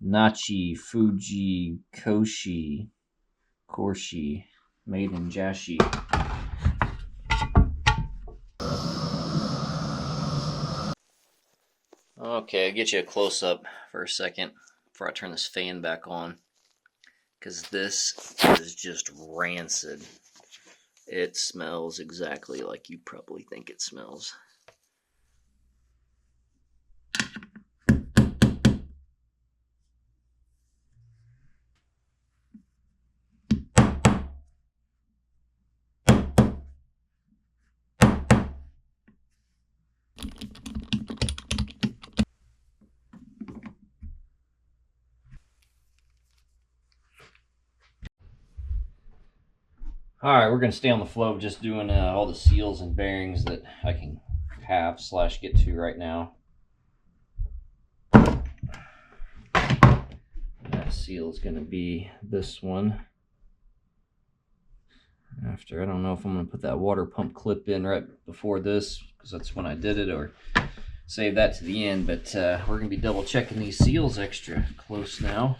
Nachi, Fuji, Koshi, Korshi, made in Jashi. Okay, I'll get you a close-up for a second before I turn this fan back on, because this is just rancid. It smells exactly like you probably think it smells. Alright, we're going to stay on the flow of just doing all the seals and bearings that I can have / get to right now. That seal is going to be this one. After, I don't know if I'm going to put that water pump clip in right before this, because that's when I did it, or save that to the end, but we're going to be double checking these seals extra close now.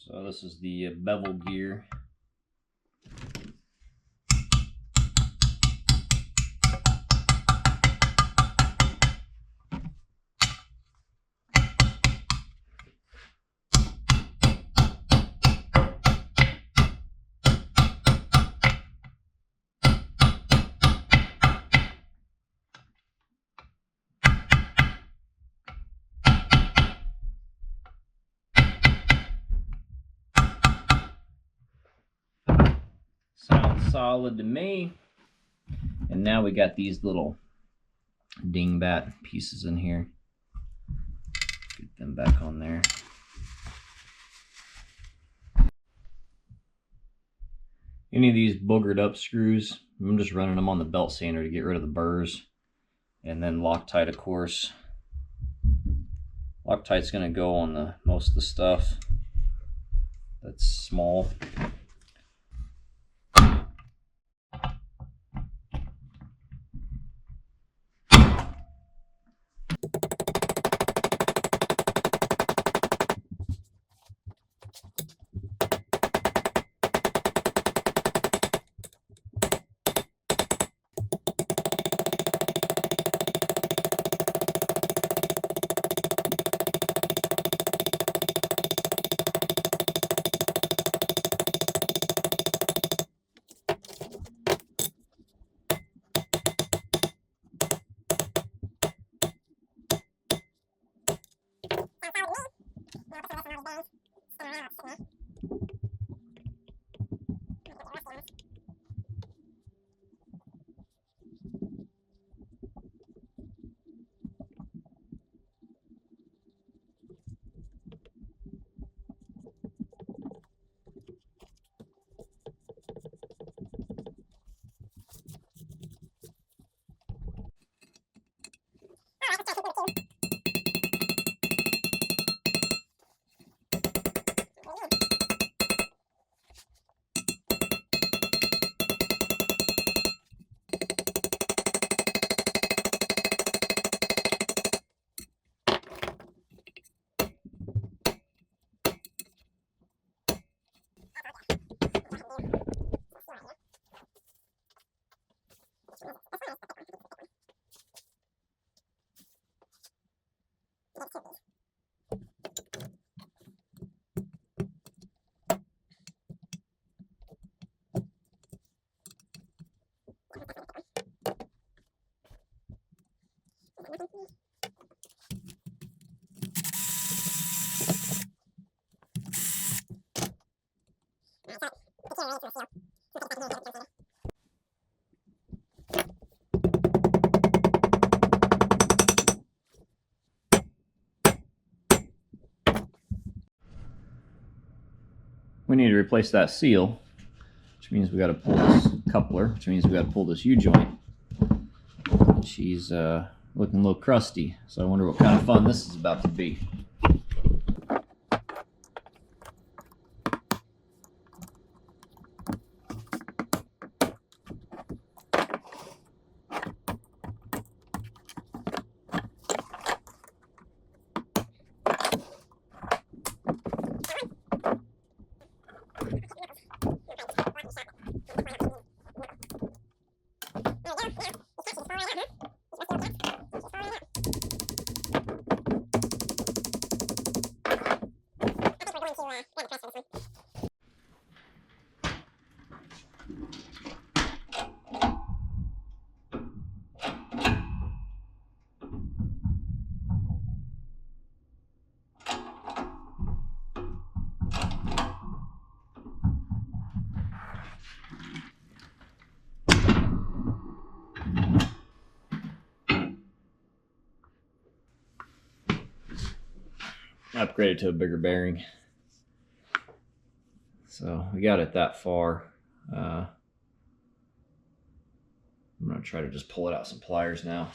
So this is the bevel gear. Sounds solid to me. And now we got these little dingbat pieces in here. Get them back on there. Any of these boogered up screws, I'm just running them on the belt sander to get rid of the burrs. And then Loctite, of course. Loctite's going to go on the most of the stuff that's small. we need to replace that seal, which means we got to pull this coupler, which means we got to pull this U-joint. She's looking a little crusty, so I wonder what kind of fun this is about to be. Upgraded to a bigger bearing, so we got it that far. I'm gonna try to just pull it out some pliers now.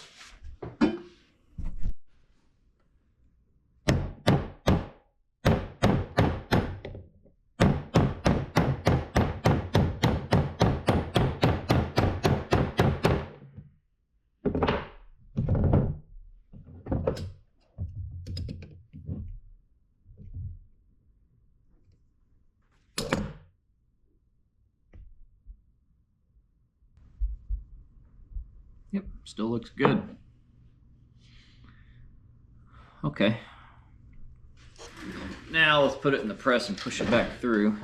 Yep, still looks good. Okay. Now let's put it in the press and push it back through.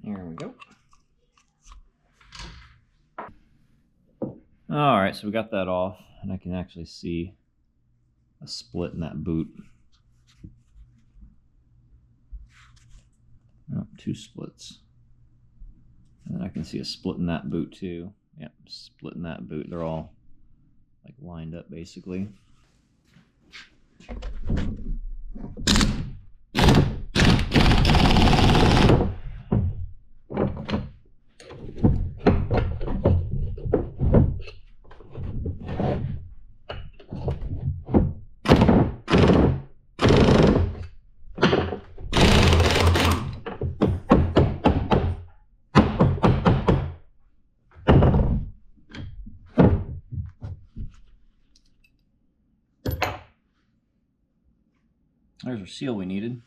There we go. All right, so we got that off, and I can actually see a split in that boot. Oh, 2 splits. And then I can see a split in that boot too. Yep, split in that boot. They're all like lined up basically. There's our seal we needed.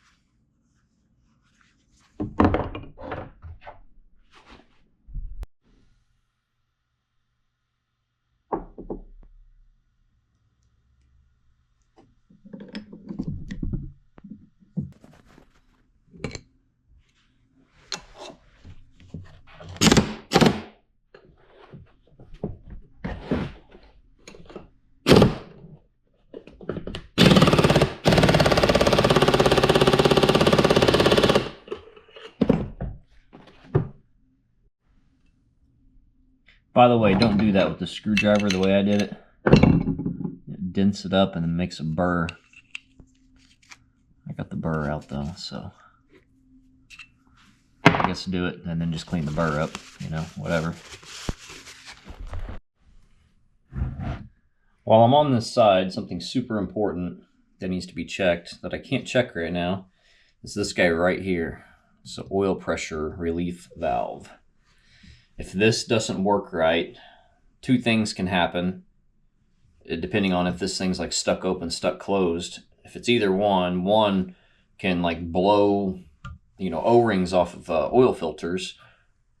By the way, don't do that with the screwdriver the way I did it. It dents it up and then makes a burr. I got the burr out though, so I guess do it and then just clean the burr up, you know, whatever. While I'm on this side, something super important that needs to be checked that I can't check right now is this guy right here. It's an oil pressure relief valve. If this doesn't work right, 2 things can happen, depending on if this thing's like stuck open, stuck closed. If it's either one can like blow, you know, O-rings off of oil filters,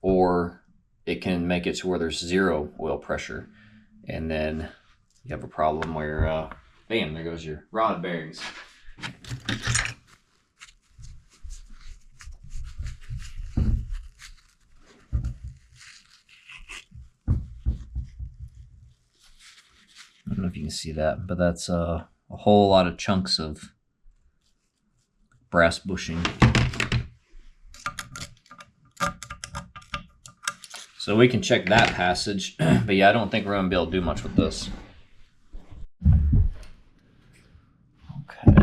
or it can make it to where there's 0 oil pressure, and then you have a problem where, bam, there goes your rod bearings. if you can see that, but that's a whole lot of chunks of brass bushing. So we can check that passage, but yeah, I don't think we're going to be able to do much with this. Okay.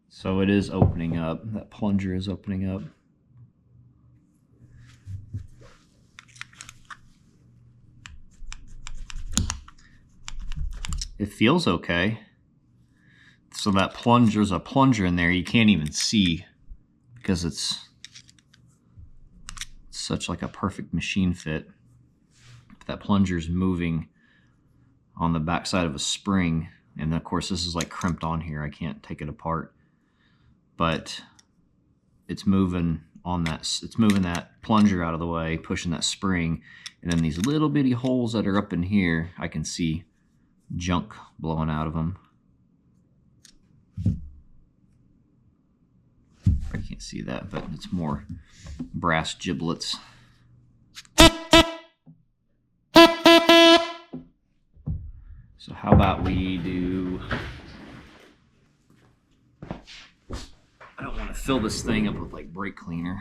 So it is opening up. That plunger is opening up. It feels okay. So that there's a plunger in there you can't even see because it's such like a perfect machine fit. That plunger's moving on the backside of a spring, and of course this is like crimped on here. I can't take it apart, but it's moving on that. It's moving that plunger out of the way, pushing that spring, and then these little bitty holes that are up in here, I can see junk blowing out of them. I can't see that, but it's more brass giblets. So how about we do... I don't want to fill this thing up with like brake cleaner.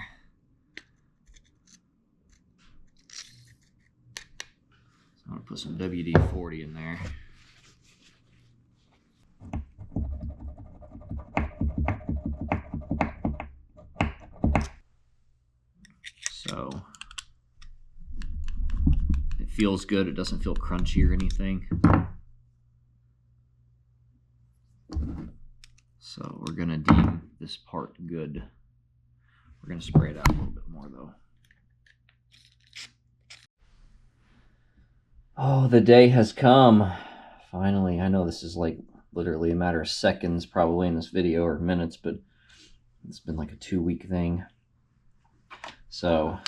So I'm going to put some WD-40 in there. So it feels good. It doesn't feel crunchy or anything. So we're going to deem this part good. We're going to spray it out a little bit more though. Oh, the day has come. Finally. I know this is like literally a matter of seconds probably in this video, or minutes, but it's been like a 2-week thing. So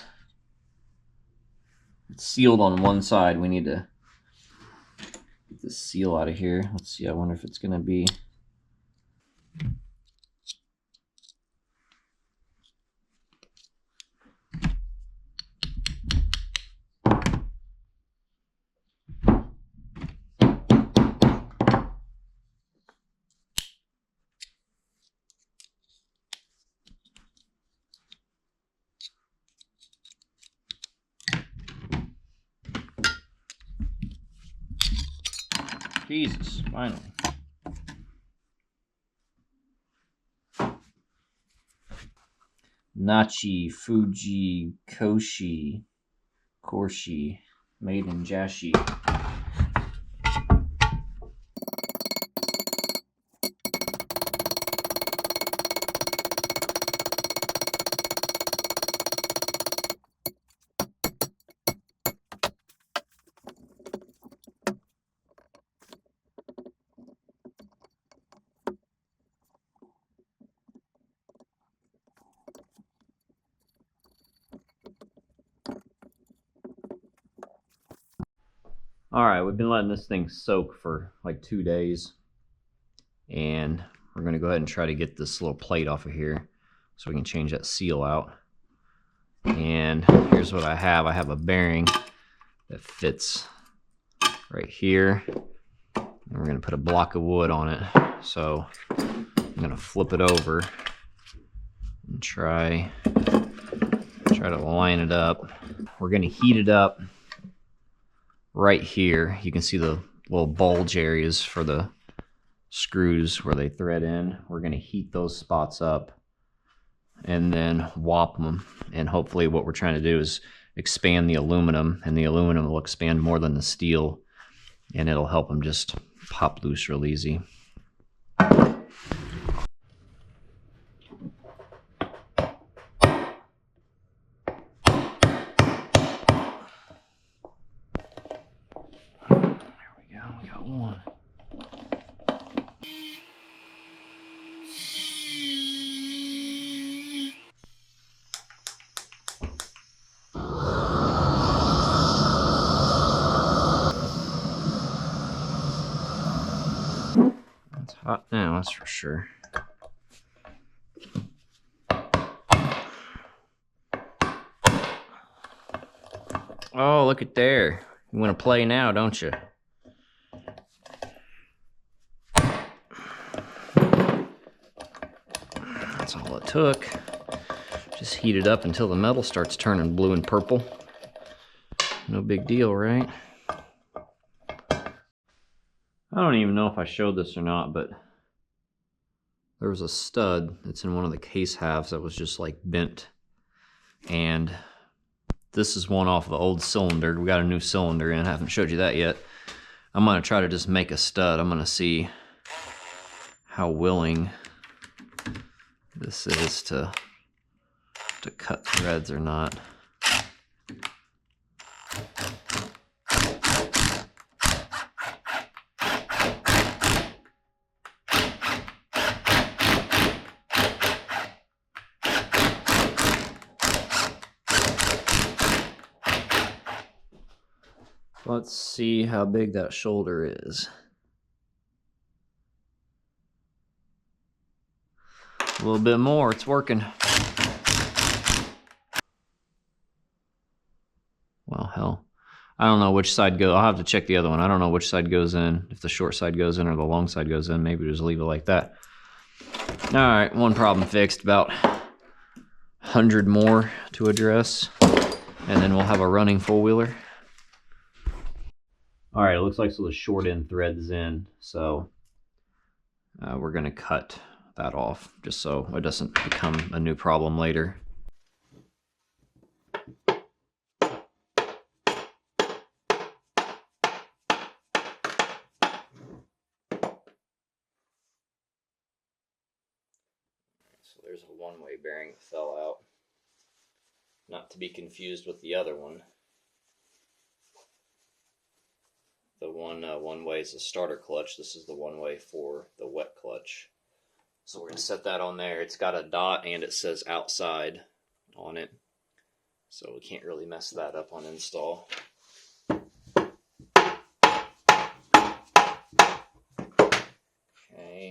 it's sealed on one side. We need to get this seal out of here. Let's see. I wonder if it's going to be... Jesus, finally. Nachi, Fuji, Koshi, Korshi, made in Jashi. All right, we've been letting this thing soak for like 2 days, and we're going to go ahead and try to get this little plate off of here so we can change that seal out. And here's what I have. I have a bearing that fits right here, and we're going to put a block of wood on it. So I'm going to flip it over and try to line it up. We're going to heat it up right here. You can see the little bulge areas for the screws where they thread in. We're going to heat those spots up and then whop them, and hopefully what we're trying to do is expand the aluminum, and the aluminum will expand more than the steel, and it'll help them just pop loose real easy. One. It's hot now, that's for sure. Oh, look at there. You want to play now, don't you? That's all it took. Just heat it up until the metal starts turning blue and purple. No big deal, right? I don't even know if I showed this or not, but there was a stud that's in one of the case halves that was just like bent. And this is one off the old cylinder. We got a new cylinder in. I haven't showed you that yet. I'm gonna try to just make a stud. I'm gonna see how willing this is to cut threads or not. Let's see how big that shoulder is. A little bit more, it's working. Well, hell. I don't know which side goes. I'll have to check the other one. I don't know which side goes in, if the short side goes in or the long side goes in. Maybe just leave it like that. All right, one problem fixed. About 100 more to address, and then we'll have a running four-wheeler. All right, it looks like so the short end thread's in, so we're gonna cut that off just so it doesn't become a new problem later. So there's a one-way bearing that fell out, not to be confused with the other one. The one way is the starter clutch. This is the one way for the wet clutch. So we're going to set that on there. It's got a dot and it says outside on it. So we can't really mess that up on install. Okay,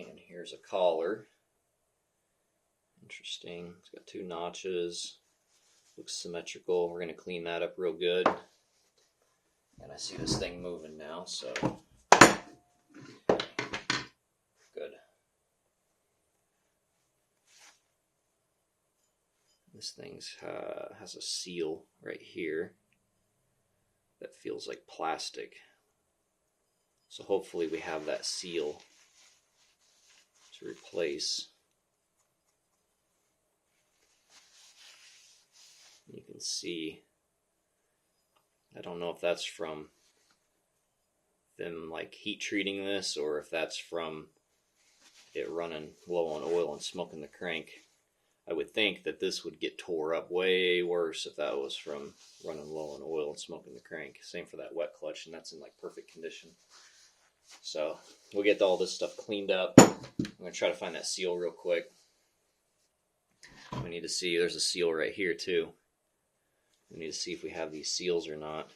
and here's a collar. Interesting. It's got two notches. Looks symmetrical. We're going to clean that up real good. And I see this thing moving now, so good. This thing has a seal right here that feels like plastic. So hopefully we have that seal to replace. You can see, I don't know if that's from them like heat treating this or if that's from it running low on oil and smoking the crank. I would think that this would get tore up way worse if that was from running low on oil and smoking the crank. Same for that wet clutch, and that's in like perfect condition. So we'll get all this stuff cleaned up. I'm going to try to find that seal real quick. We need to see, there's a seal right here too. We need to see if we have these seals or not.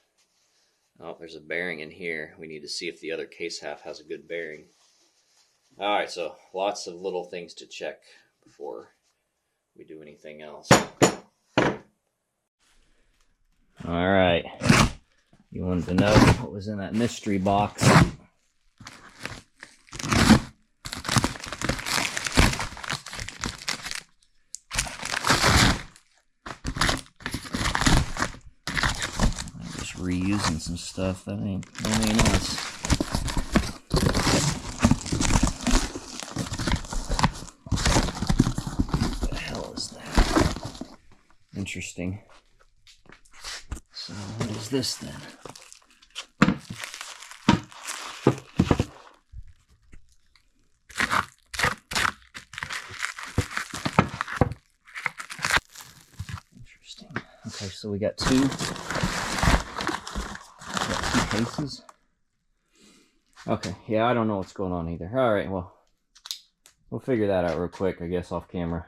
Oh, there's a bearing in here. We need to see if the other case half has a good bearing. Alright, so lots of little things to check before we do anything else. Alright, you wanted to know what was in that mystery box. Reusing some stuff that ain't us. What the hell is that? Interesting. So what is this then? Interesting. Okay, so we got two cases. Okay, yeah, I don't know what's going on either. Alright, well, we'll figure that out real quick, I guess, off camera.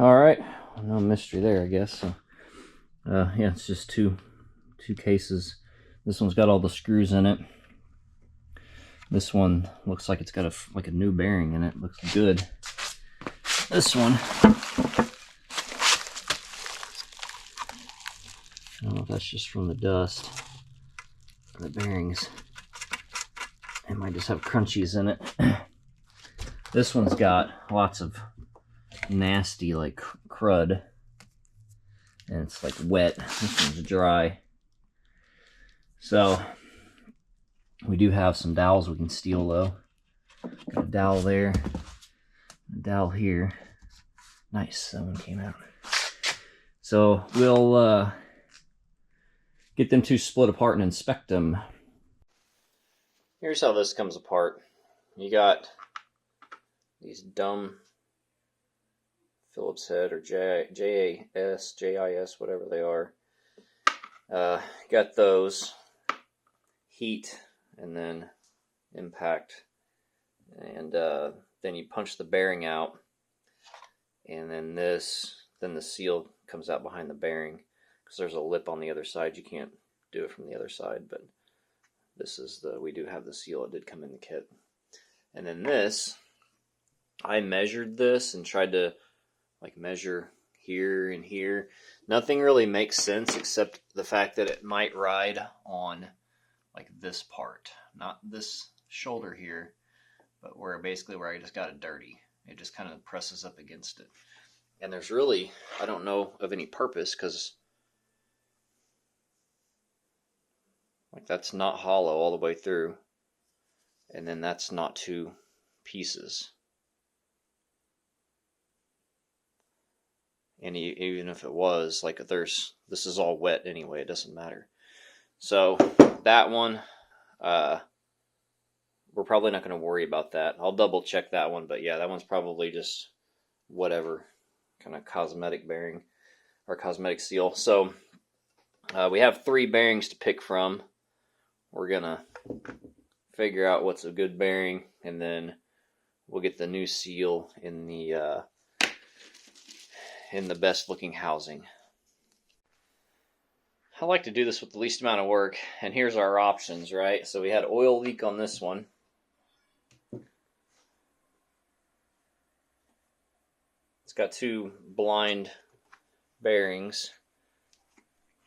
Alright, no mystery there, I guess. So, yeah, it's just two cases. This one's got all the screws in it. This one looks like it's got like a new bearing in it. Looks good. This one I don't know if that's just from the dust or the bearings. It might just have crunchies in it. This one's got lots of nasty like crud, and it's like wet. This one's dry. So we do have some dowels we can steal though. Got a dowel there, a dowel here. Nice, that one came out. So we'll get them two split apart and inspect them. Here's how this comes apart. You got these dumb Phillips head or JIS, whatever they are. Got those, heat, and then impact. And then you punch the bearing out. And then the seal comes out behind the bearing. Because there's a lip on the other side. You can't do it from the other side, but this is we do have the seal. It did come in the kit. And then this, I measured this and tried to like measure here and here. Nothing really makes sense except the fact that it might ride on like this part, not this shoulder here, but where I just got it dirty. It just kind of presses up against it. And there's really, I don't know of any purpose, because like that's not hollow all the way through, and then that's not two pieces. And even if it was, like this is all wet anyway, it doesn't matter. So that one, we're probably not going to worry about that. I'll double check that one, but yeah, that one's probably just whatever kind of cosmetic bearing or cosmetic seal. So we have 3 bearings to pick from. We're going to figure out what's a good bearing, and then we'll get the new seal in the best looking housing. I like to do this with the least amount of work, and here's our options, right? So we had oil leak on this one. It's got 2 blind bearings.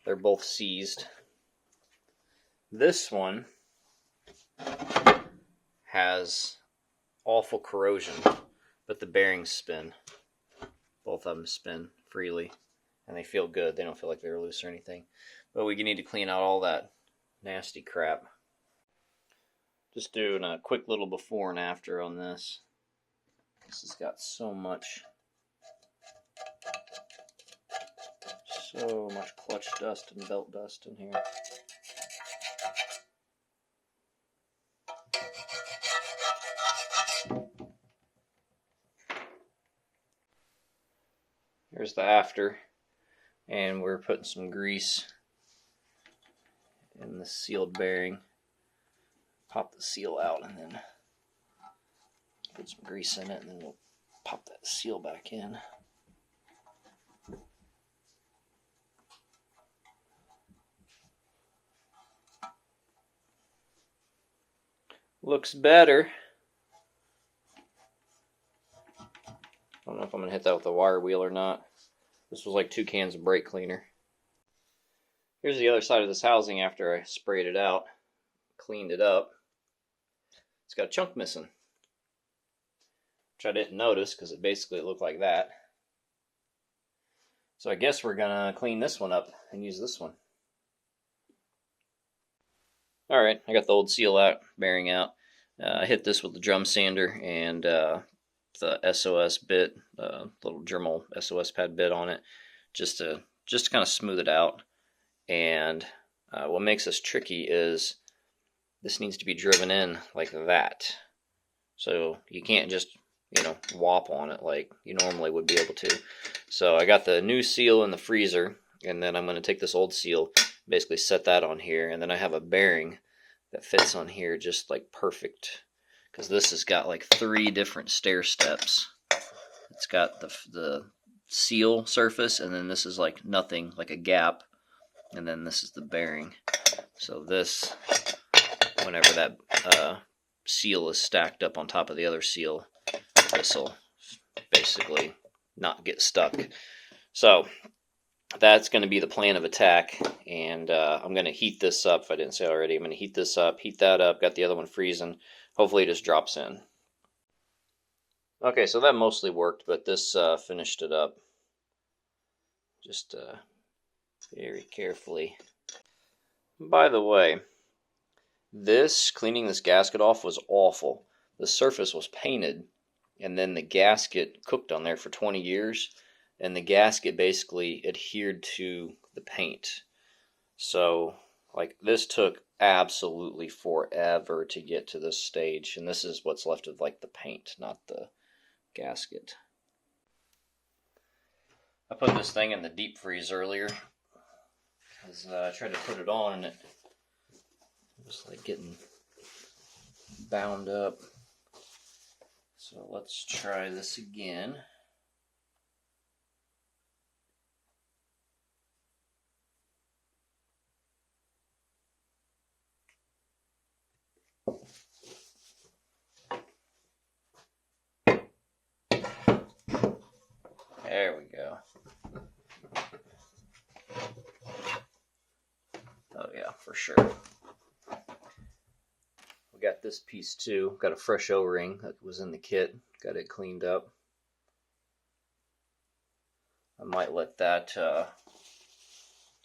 They're both seized. This one has awful corrosion, but the bearings spin. Both of them spin freely, and they feel good. They don't feel like they're loose or anything. But we need to clean out all that nasty crap. Just doing a quick little before and after on this. This has got so much clutch dust and belt dust in here. Here's the after, and we're putting some grease in the sealed bearing. Pop the seal out and then put some grease in it, and then we'll pop that seal back in. Looks better. I don't know if I'm going to hit that with a wire wheel or not. This was like 2 cans of brake cleaner. Here's the other side of this housing after I sprayed it out, cleaned it up. It's got a chunk missing, which I didn't notice because it basically looked like that. So I guess we're going to clean this one up and use this one. Alright, I got the old seal out, bearing out. I hit this with the drum sander and the SOS bit, little Dremel SOS pad bit on it, just to kind of smooth it out. And what makes this tricky is this needs to be driven in like that. So you can't just, whop on it like you normally would be able to. So I got the new seal in the freezer, and then I'm going to take this old seal, basically set that on here, and then I have a bearing that fits on here just like perfect, because this has got like 3 different stair steps. It's got the seal surface, and then this is like nothing, like a gap, and then this is the bearing. So this, whenever that seal is stacked up on top of the other seal, this will basically not get stuck. So that's going to be the plan of attack. And I'm going to heat this up. If I didn't say already, I'm going to heat this up, heat that up, got the other one freezing. Hopefully it just drops in. Okay, so that mostly worked, but this finished it up. Just very carefully. By the way, cleaning this gasket off was awful. The surface was painted, and then the gasket cooked on there for 20 years, and the gasket basically adhered to the paint. So, like, this took absolutely forever to get to this stage, and this is what's left of, like, the paint, not the gasket. I put this thing in the deep freeze earlier, because I tried to put it on, and it was, like, getting bound up. So let's try this again. There we go. Oh yeah, for sure. We got this piece too. Got a fresh O-ring that was in the kit. Got it cleaned up. I might let that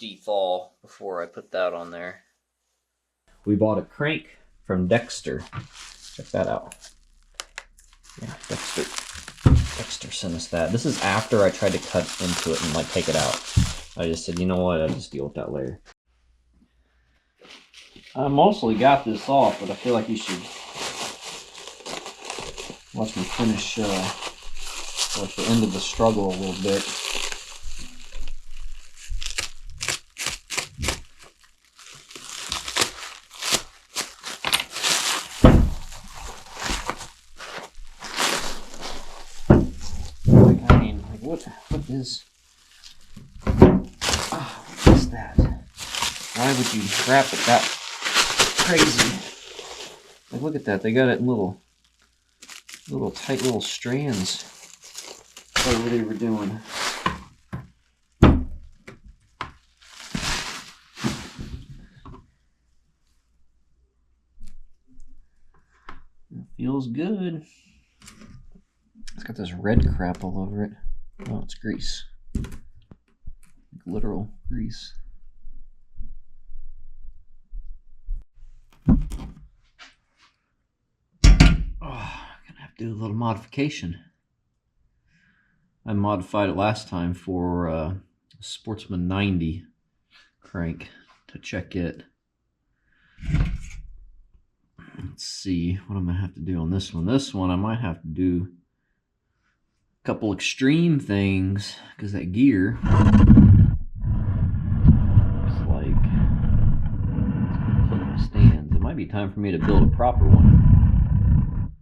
defall before I put that on there. We bought a crank from Dexter. Check that out. Yeah, Dexter sent us that. This is after I tried to cut into it and like take it out. I just said, you know what, I'll just deal with that later. I mostly got this off, but I feel like you should watch me finish at the end of the struggle a little bit. What is that? Why would you wrap it that crazy? Like, look at that. They got it in little tight little strands. Whatever they were doing. It feels good. It's got this red crap all over it. Oh, it's grease. Like literal grease. Oh, I'm gonna have to do a little modification. I modified it last time for Sportsman 90 crank to check it. Let's see what I'm gonna have to do on this one. This one I might have to do couple extreme things because that gear looks like it's put my stands. It might be time for me to build a proper one.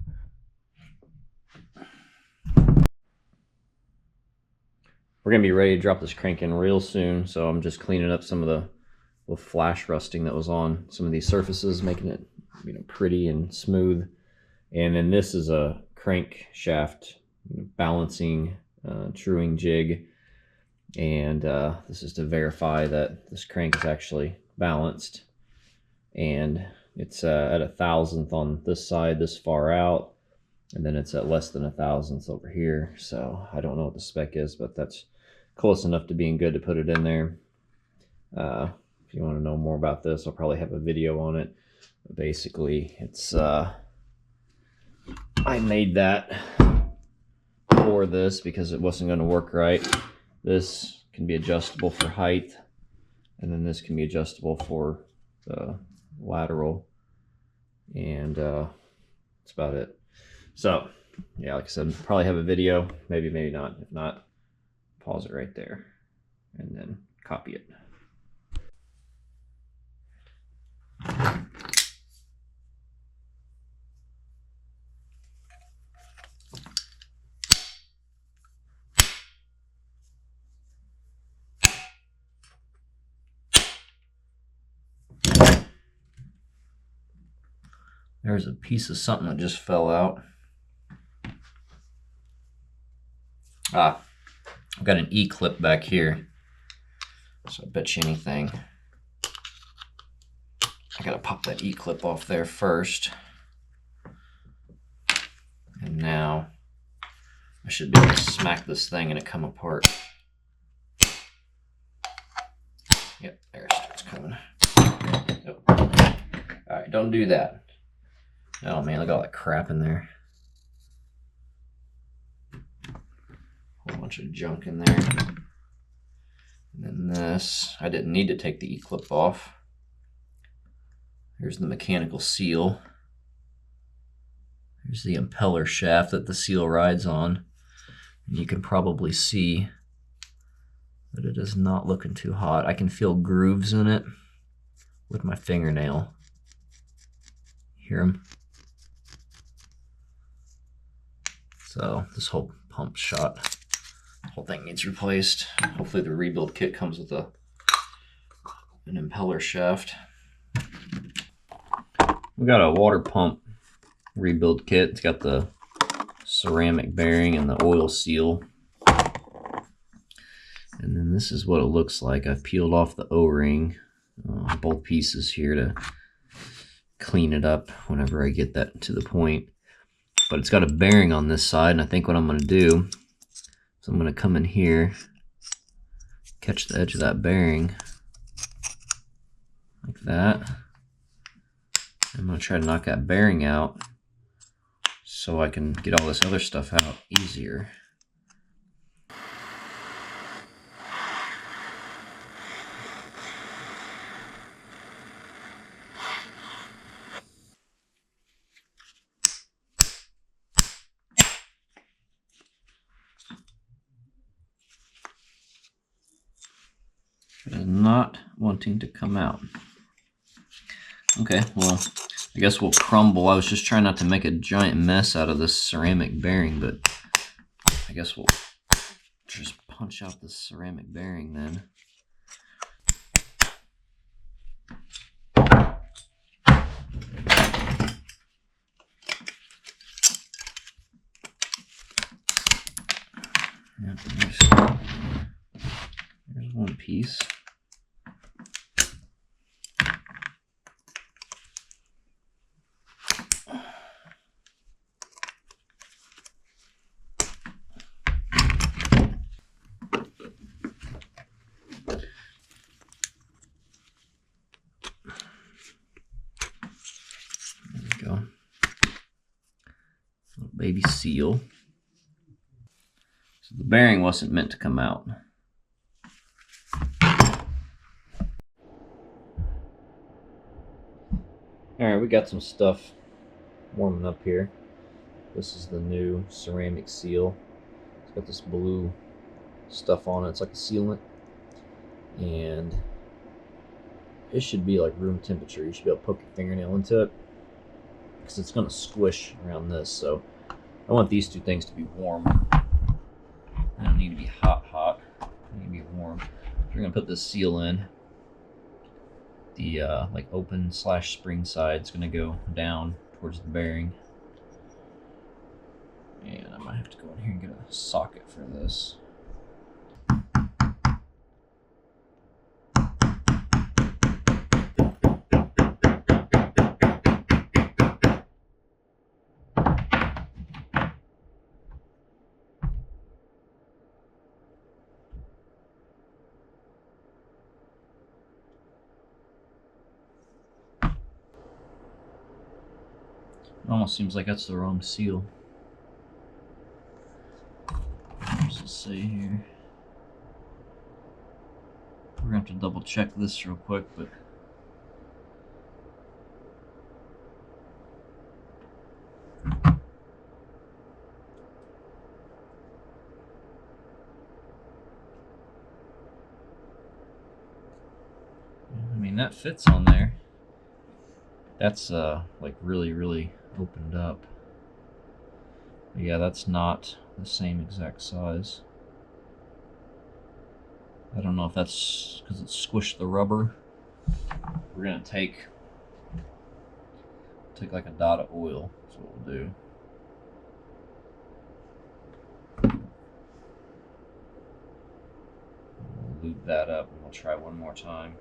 We're gonna be ready to drop this crank in real soon, so I'm just cleaning up some of the flash rusting that was on some of these surfaces, making it, you know, pretty and smooth. And then this is a crank shaft balancing truing jig, and this is to verify that this crank is actually balanced, and it's at 1,000th on this side this far out, and then it's at less than 1,000th over here. So I don't know what the spec is, but that's close enough to being good to put it in there. If you want to know more about this, I'll probably have a video on it. But basically, it's I made that for this because it wasn't going to work right. This can be adjustable for height, and then this can be adjustable for the lateral, and that's about it. So yeah, like I said, probably have a video, maybe not. If not, pause it right there and then copy it. There's a piece of something that just fell out. I've got an E-clip back here So I bet you anything, I gotta pop that E-clip off there first. And now I should be able to smack this thing and it come apart. Yep, there it starts coming. Yep. Alright, don't do that. Oh man, look at all that crap in there. Whole bunch of junk in there. And then this, I didn't need to take the E-clip off. Here's the mechanical seal. Here's the impeller shaft that the seal rides on. And you can probably see that it is not looking too hot. I can feel grooves in it with my fingernail. Hear them? So this whole pump shot, the whole thing needs replaced. Hopefully the rebuild kit comes with an impeller shaft. We got a water pump rebuild kit. It's got the ceramic bearing and the oil seal. And then this is what it looks like. I've peeled off the O-ring, both pieces here to clean it up whenever I get that to the point. But it's got a bearing on this side, and I think what I'm going to do is I'm going to come in here, catch the edge of that bearing like that. I'm going to try to knock that bearing out so I can get all this other stuff out easier. It is not wanting to come out. Okay, well, I guess we'll crumble. I was just trying not to make a giant mess out of this ceramic bearing, but I guess we'll just punch out this ceramic bearing then. Yep, there's one piece. Go. Little baby seal. So the bearing wasn't meant to come out. Alright, we got some stuff warming up here. This is the new ceramic seal. It's got this blue stuff on it. It's like a sealant. And it should be like room temperature. You should be able to poke your fingernail into it, because it's going to squish around this. So I want these two things to be warm. They don't need to be hot. They need to be warm. We're going to put this seal in. The like open / spring side is going to go down towards the bearing. And I might have to go in here and get a socket for this. It almost seems like that's the wrong seal. What's it say here? We're gonna have to double check this real quick, but I mean, that fits on there. That's like really opened up. But yeah, that's not the same exact size. I don't know if that's because it squished the rubber. We're gonna take like a dot of oil. That's what we'll do. We'll lube that up and we'll try one more time.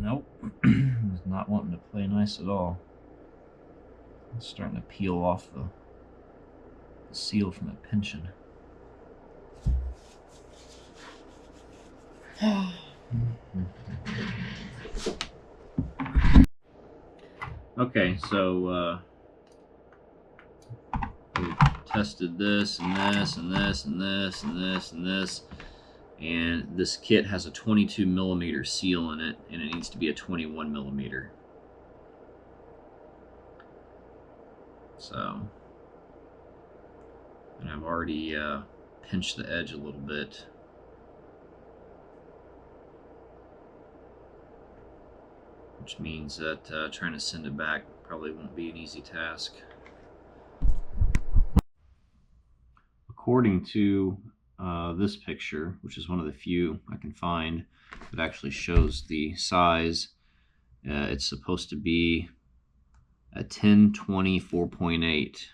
Nope, it's not wanting to play nice at all. It's starting to peel off the seal from it pinching. Okay, so we tested this and this and this and this and this and this, and this kit has a 22 millimeter seal in it, and it needs to be a 21 millimeter. So, and I've already pinched the edge a little bit. Which means that trying to send it back probably won't be an easy task. According to this picture, which is one of the few I can find that actually shows the size, it's supposed to be a 1020 4.8,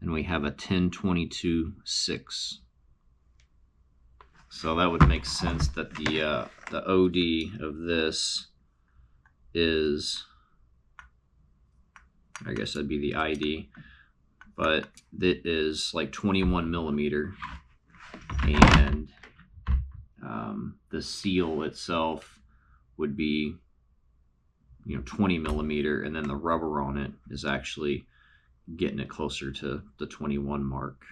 and we have a 1022 6. So that would make sense that the OD of this is, I guess that'd be the ID, but it is like 21 millimeter, and the seal itself would be, 20 millimeter, and then the rubber on it is actually getting it closer to the 21 mark.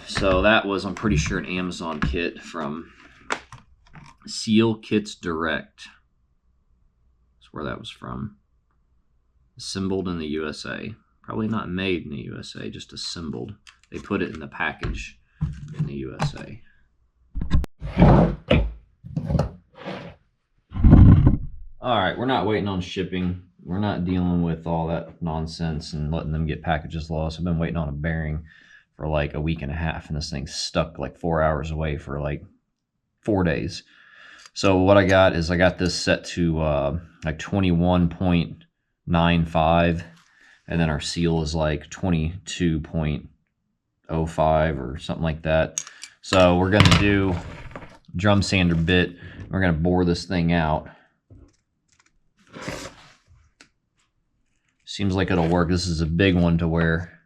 So that was, I'm pretty sure, an Amazon kit from Seal Kits Direct. That's where that was from. Assembled in the USA. Probably not made in the USA, just assembled. They put it in the package in the USA. Alright, we're not waiting on shipping. We're not dealing with all that nonsense and letting them get packages lost. I've been waiting on a bearing for like a week and a half, and this thing's stuck like 4 hours away for like 4 days. So what I got is I got this set to like 21.95, and then our seal is like 22.05 or something like that. So we're gonna do drum sander bit. We're gonna bore this thing out. Seems like it'll work. This is a big one to where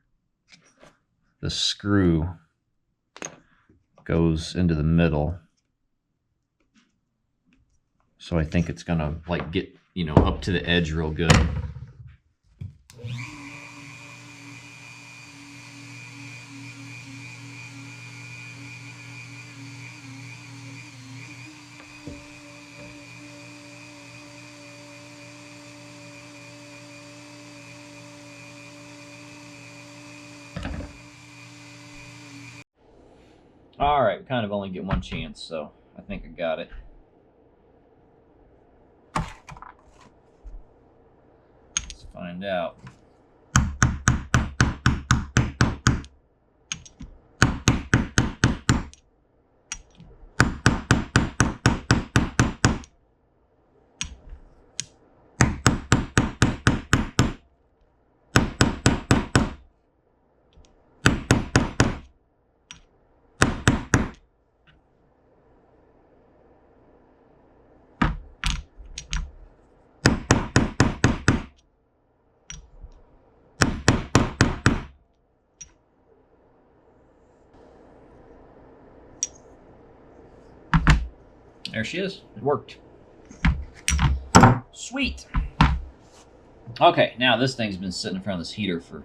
the screw goes into the middle. So I think it's gonna like get, up to the edge real good. All right, we kind of only get one chance, so I think I got it. Let's find out. There she is. It worked. Sweet. Okay, now this thing's been sitting in front of this heater for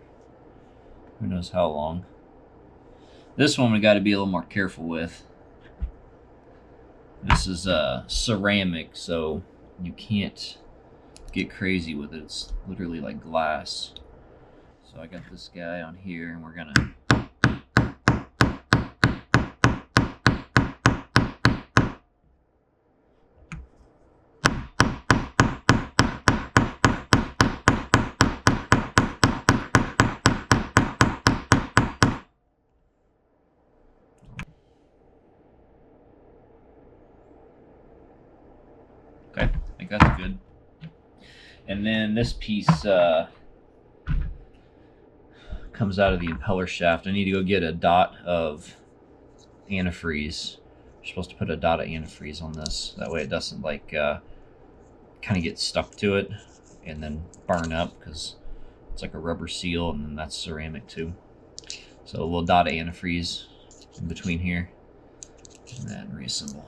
who knows how long. This one we got to be a little more careful with. This is ceramic, so you can't get crazy with it. It's literally like glass. So I got this guy on here, and we're gonna I think that's good. And then this piece comes out of the impeller shaft. I need to go get a dot of antifreeze. You're supposed to put a dot of antifreeze on this. That way it doesn't like kind of get stuck to it and then burn up, because it's like a rubber seal and then that's ceramic too. So a little dot of antifreeze in between here, and then reassemble.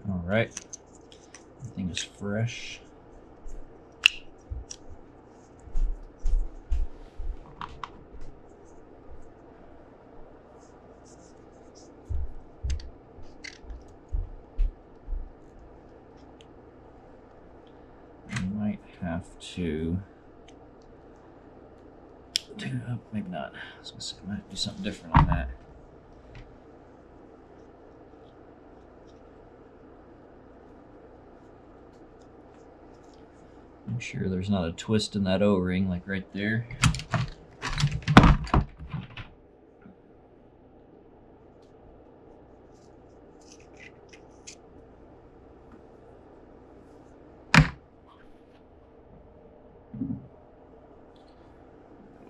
All right, everything is fresh. I might have to do, oh, maybe not. I was gonna say I might do something different on that. Make sure there's not a twist in that O-ring, like right there. A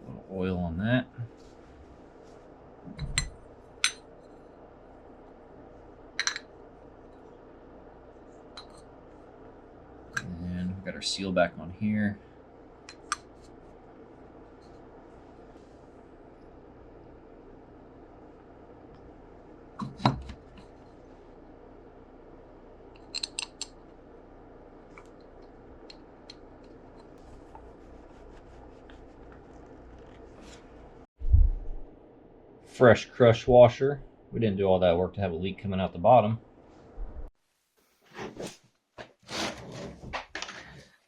little oil on that. And we've got our seal back on here. Fresh crush washer. We didn't do all that work to have a leak coming out the bottom.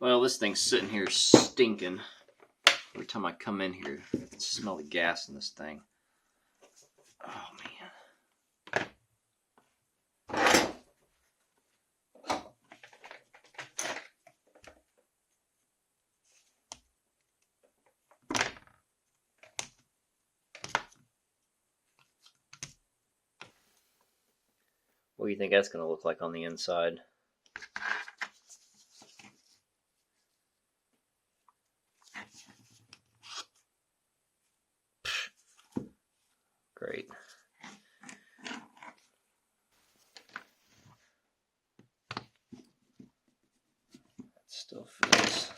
Well, this thing's sitting here stinking. Every time I come in here, I can smell the gas in this thing. Oh, man. What do you think that's going to look like on the inside? Great. That still fits.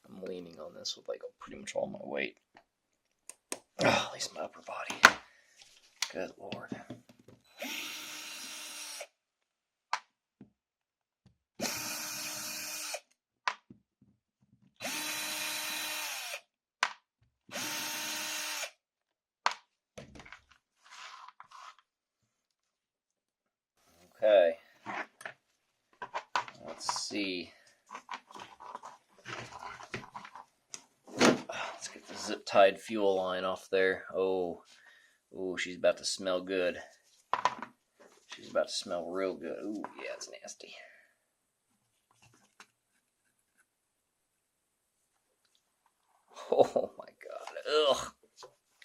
I'm leaning on this with like pretty much all my weight. Oh, at least my upper body. Good Lord. Okay. Let's see. Let's get the zip-tied fuel line off there. Oh, she's about to smell good. She's about to smell real good. Ooh, yeah, it's nasty. Oh my God. Ugh.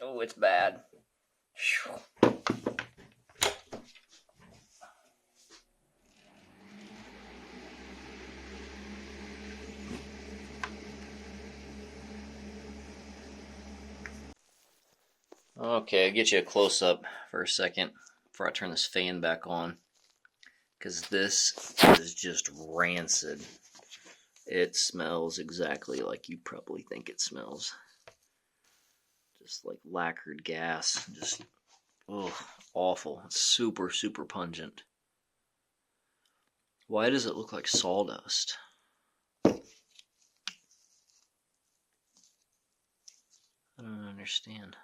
Oh, it's bad. Okay, I'll get you a close-up for a second before I turn this fan back on, because this is just rancid. It smells exactly like you probably think it smells. Just like lacquered gas. Just, ugh, awful. It's super, super pungent. Why does it look like sawdust? I don't understand.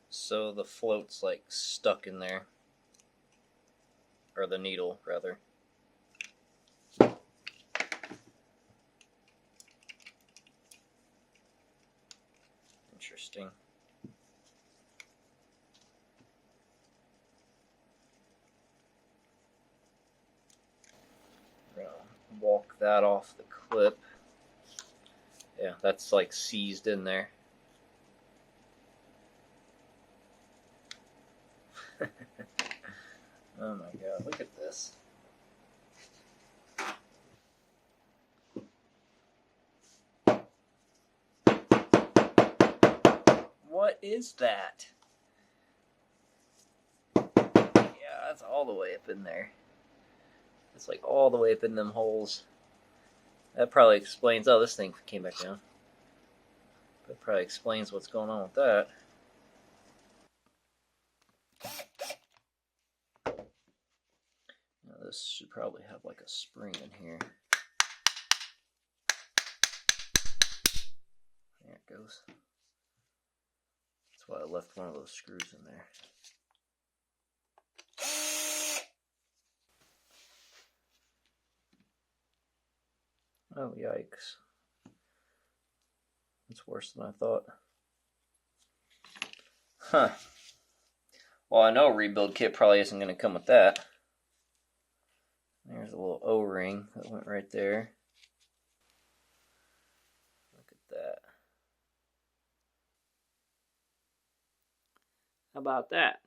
So the float's like stuck in there, or the needle rather. interesting. We're gonna walk that off the clip. Yeah, that's like seized in there. Oh my god, look at this. What is that? Yeah, that's all the way up in there. It's like all the way up in them holes. That probably explains... Oh, this thing came back down. That probably explains what's going on with that. Now, this should probably have like a spring in here. There it goes. That's why I left one of those screws in there. Oh, yikes. It's worse than I thought. Huh. Well, I know a rebuild kit probably isn't going to come with that. There's a little O-ring that went right there. Look at that. How about that?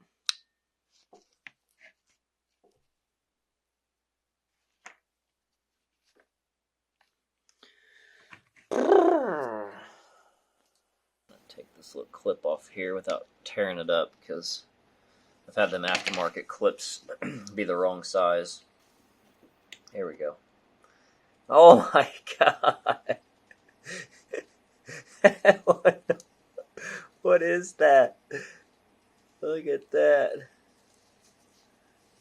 Take this little clip off here without tearing it up, because I've had them aftermarket clips be the wrong size. Here we go. Oh my god. What is that? Look at that.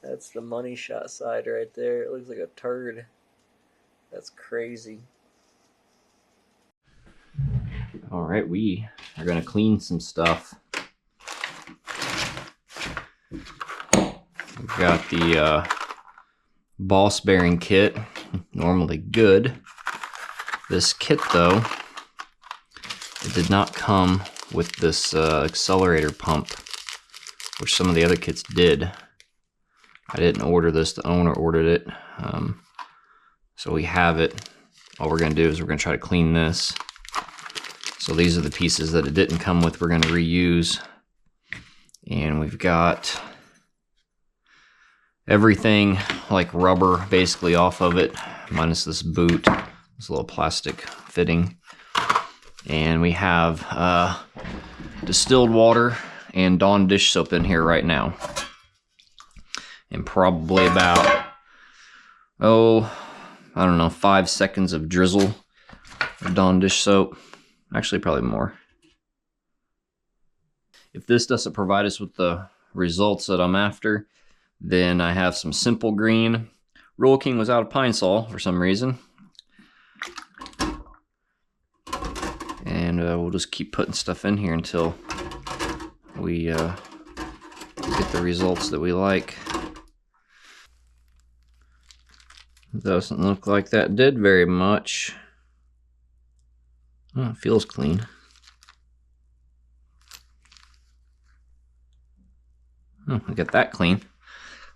That's the money shot side right there. It looks like a turd. That's crazy. Alright, we are going to clean some stuff. We've got the boss bearing kit, normally good. This kit, though, it did not come with this accelerator pump, which some of the other kits did. I didn't order this, the owner ordered it. So we have it. All we're going to do is we're going to try to clean this. So these are the pieces that it didn't come with, we're going to reuse. And we've got everything like rubber basically off of it, minus this boot, this little plastic fitting. And we have distilled water and Dawn dish soap in here right now. And probably about, I don't know, 5 seconds of drizzle of Dawn dish soap. Actually, probably more. If this doesn't provide us with the results that I'm after, then I have some Simple Green. Roll King was out of Pine Sol for some reason. And we'll just keep putting stuff in here until we get the results that we like. Doesn't look like that did very much. Oh, it feels clean. Oh, I got that clean.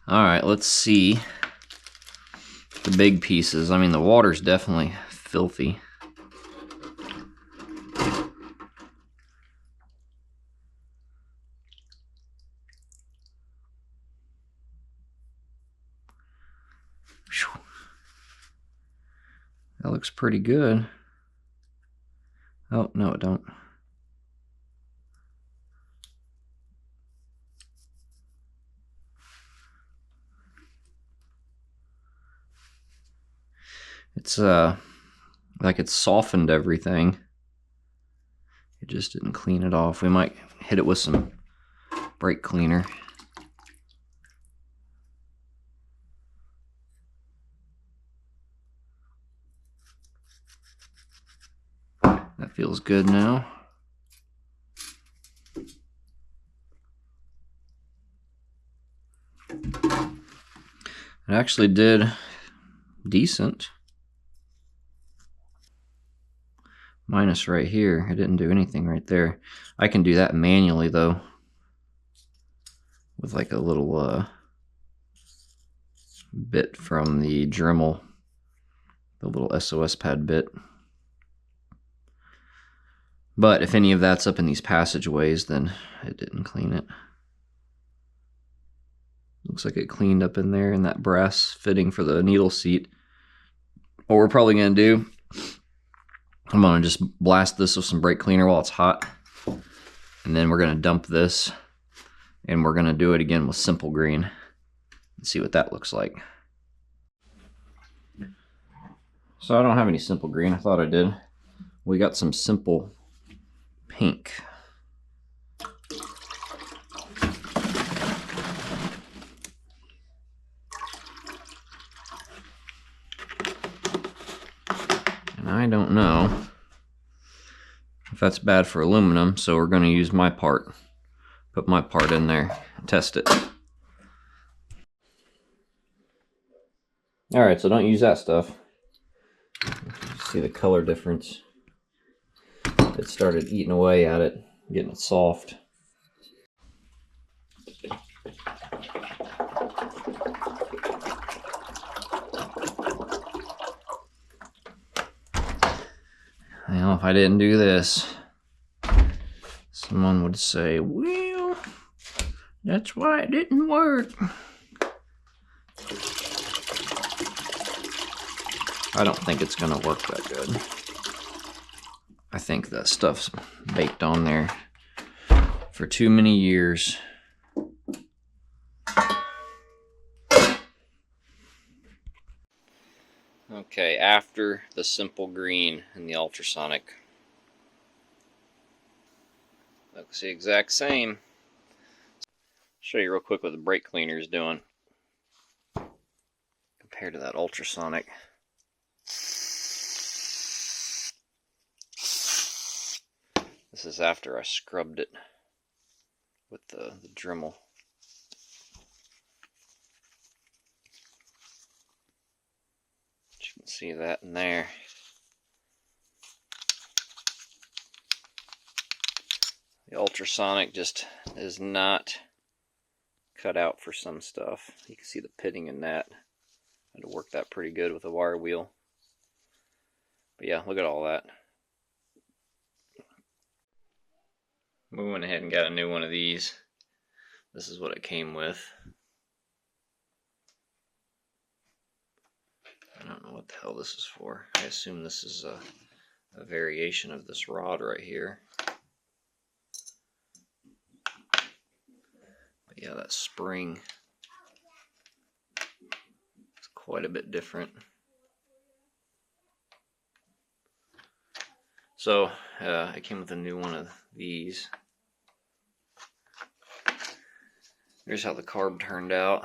Alright, let's see the big pieces. I mean, the water's definitely filthy. That looks pretty good. Oh, no, it don't. It's like it's softened everything. It just didn't clean it off. We might hit it with some brake cleaner. That feels good now. It actually did decent. minus right here. I didn't do anything right there. I can do that manually though, with like a little bit from the Dremel, the little SOS pad bit. But if any of that's up in these passageways, then it didn't clean it. Looks like it cleaned up in there in that brass fitting for the needle seat. What we're probably going to do, I'm going to just blast this with some brake cleaner while it's hot. And then we're going to dump this. And we're going to do it again with Simple Green. And see what that looks like. So I don't have any Simple Green. I thought I did. We got some Simple Pink. I don't know if that's bad for aluminum, so we're going to use my part. Put my part in there and test it. Alright, so don't use that stuff. See the color difference. It started eating away at it, getting it soft. Now, if I didn't do this, someone would say, well, that's why it didn't work. I don't think it's going to work that good. I think that stuff's baked on there for too many years. Okay, after the Simple Green and the ultrasonic. Looks the exact same. Show you real quick what the brake cleaner is doing compared to that ultrasonic. This is after I scrubbed it with the Dremel. You can see that in there. The ultrasonic just is not cut out for some stuff. You can see the pitting in that. I had to work that pretty good with a wire wheel. But yeah, look at all that. We went ahead and got a new one of these. This is what it came with. I don't know what the hell this is for. I assume this is a variation of this rod right here. But yeah, that spring is quite a bit different. So it came with a new one of these. Here's how the carb turned out.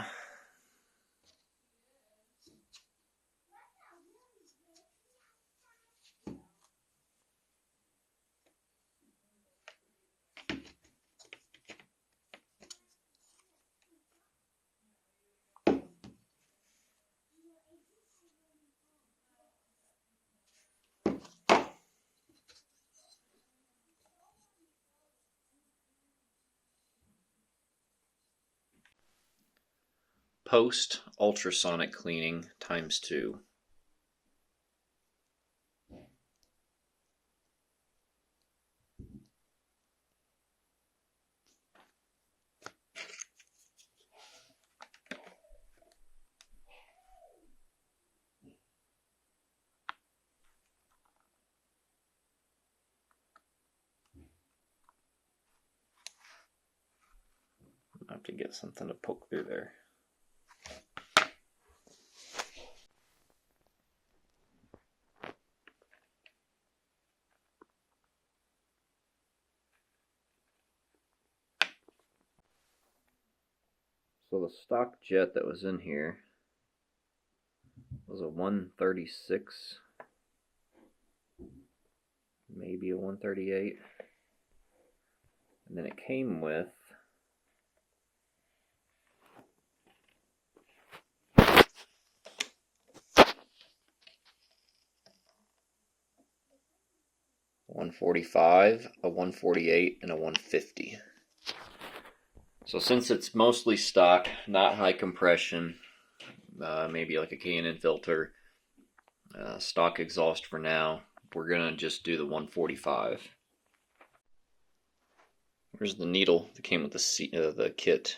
Post ultrasonic cleaning ×2. I have to get something to poke through there. So the stock jet that was in here was a 136, maybe a 138, and then it came with 145, a 148, and a 150. So since it's mostly stock, not high compression, maybe like a K&N filter, stock exhaust for now, we're going to just do the 145. Here's the needle that came with the kit.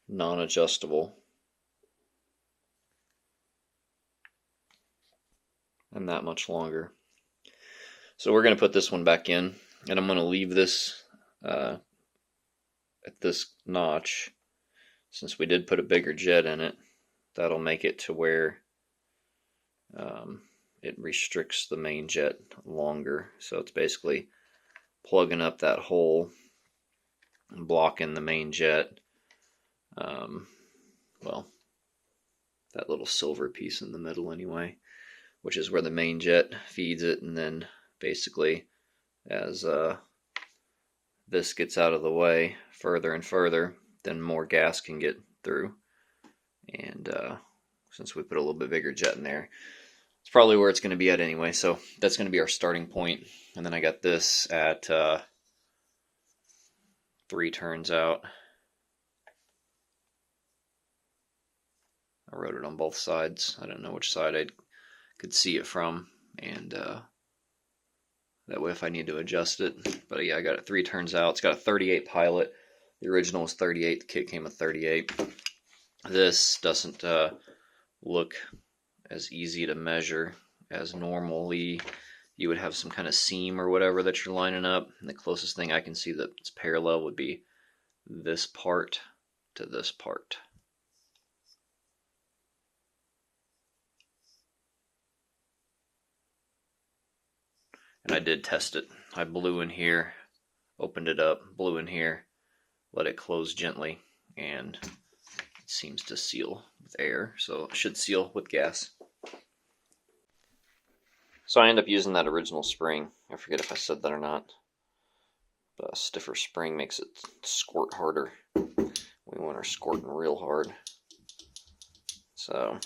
Non-adjustable. And that much longer. So we're going to put this one back in, and I'm going to leave this at this notch. Since we did put a bigger jet in it, that'll make it to where it restricts the main jet longer. So it's basically plugging up that hole and blocking the main jet. Well, that little silver piece in the middle anyway, which is where the main jet feeds it, and then basically as this gets out of the way further and further, then more gas can get through. And since we put a little bit bigger jet in there, it's probably where it's going to be at anyway. So that's going to be our starting point. And then I got this at 3 turns out. I wrote it on both sides. I don't know which side I could see it from, and that way if I need to adjust it. But yeah, I got it 3 turns out. It's got a 38 pilot. The original was 38. The kit came with 38. This doesn't look as easy to measure as normally you would have some kind of seam or whatever that you're lining up. And the closest thing I can see that's parallel would be this part to this part. And I did test it. I blew in here, opened it up, blew in here, let it close gently, and it seems to seal with air, so it should seal with gas. So I end up using that original spring. I forget if I said that or not. But a stiffer spring makes it squirt harder. We want her squirting real hard. So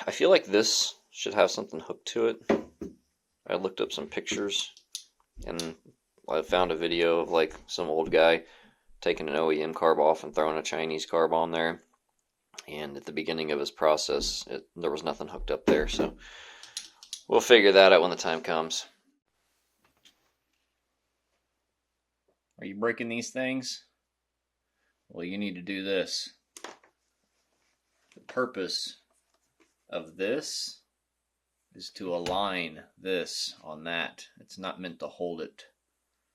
I feel like this should have something hooked to it. I looked up some pictures, and I found a video of like some old guy taking an OEM carb off and throwing a Chinese carb on there. And at the beginning of his process, there was nothing hooked up there. So we'll figure that out when the time comes. Are you breaking these things? Well, you need to do this. The purpose of this is to align this on that. It's not meant to hold it.